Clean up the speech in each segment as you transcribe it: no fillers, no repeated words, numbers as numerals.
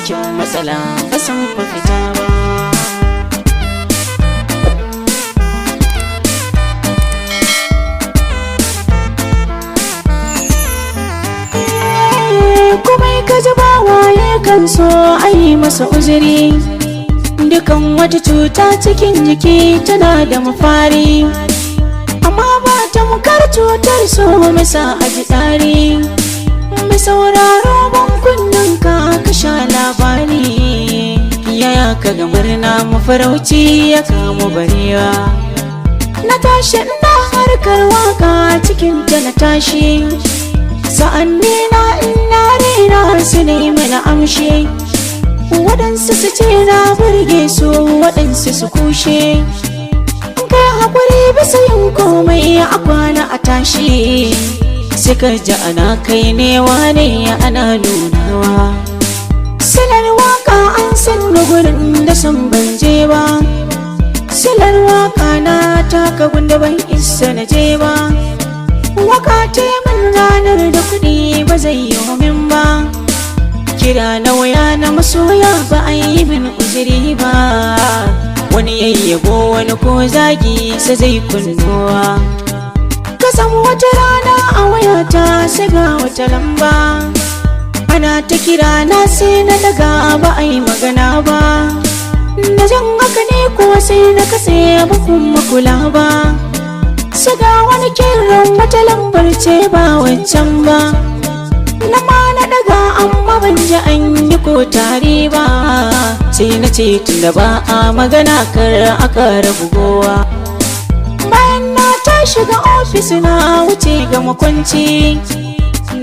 cikin matsala ba san mafita ba. Komai ka ji bawa yakan so a yi masa uzuri, dukan wata cuta cikin jiki tana da mafari, amma ba tamkar cutar so masa a ji tsari. Mai sauraro ban kunnen ka sha labari, yaya ka ga murna mafarauci ya kama barewa. Na tashi ina harkar waka cikin ta na tashi, sa'anni na ina rera su ne mana amshi, waɗansu su ce na burge su waɗansu su kushe. Kai haƙuri bisa yin komai a kwana a tashi, sai ka ji ana kai ne wane ana nunawa. Silar waka an san da gurin da san ban je ba, silar waka na taka gunda ban isa na je ba. Waka ce min ranar da kuɗi ba zai yi min ba, kira na waya na masoya ba a yi min uzuri ba. Wani yayyabo wani ko zagi sai zai kunnuwa, ka samu wata rana a wayata sai ga wata lamba, ana ta kira na sai na daga ba a yi magana ba. Na jan haka ne kuwa sai na kase ba kuma kula ba, shiga wani kiran wata lambar ce ba wancan ba. Na ma na daga amma ban ji an yi ko tare ba, sai na ce tunda ba a magana kar aka rabu gowa. Bayan na ta shiga ofis na wuce ga makwanci,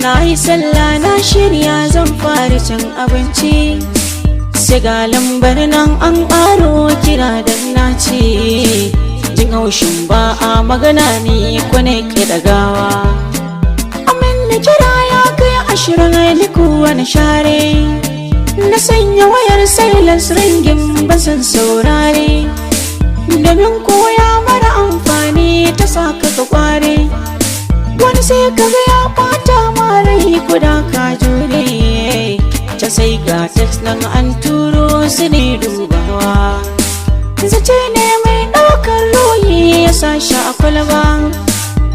na yi sallah na shirya zan fara cin abinci, sai ga lambar nan an ƙaro kira dan na ce jin haushin ba a magana ni kwane ke dagawa. Amin na kira ya kai 20 ni kuwa na share, na sanya wayar silence ringin ban san saurare, domin koya mara amfani ta saka ka kware. Wani sai ka ga ya fata marai kuda ka jure, ta sai ga text nan an turo su ne dubawa. Zace ne mai ɗaukar royi ya sashi a kwalba,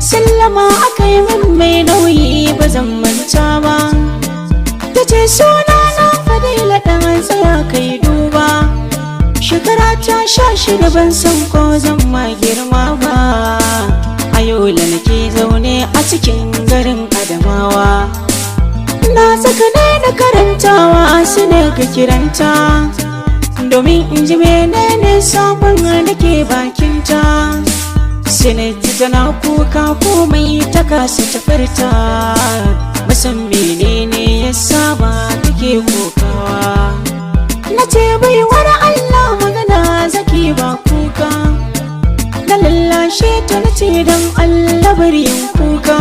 sallama aka yi min mai nauyi ba zan manta ba. Ta ce suna na Fadila ɗan tsaya kai duba, shekara ta 16 ban san ko zan ma girma ba. A Yola nake zaune a cikin garin Adamawa, na saka ne da karantawa su ne ka kiranta, domin in ji menene sabon da ke bakinta. Sinati tana kuka komai ta kasa ta furta, musan menene ya saba take kokawa. Na ce baiwar Allah magana zaki ba kuka, na lallashe ta na ce don Allah bari yin kuka.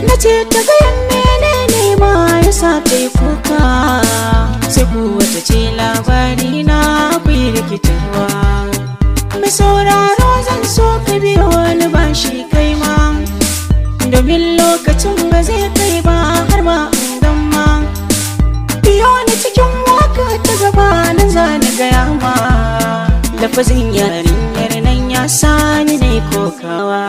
Na ce ta gayan menene ma ya sa ta yi kuka, sai kuwa ta ce labari na akwai rikitarwa. Mai sauraro zan so ka biyo wani bashi kai ma, domin lokacin ba zai kai ba har ma an ma. Biyo ni cikin waka ta gaba na zana gaya ma, lafazin yarinyar nan ya sani na kokawa.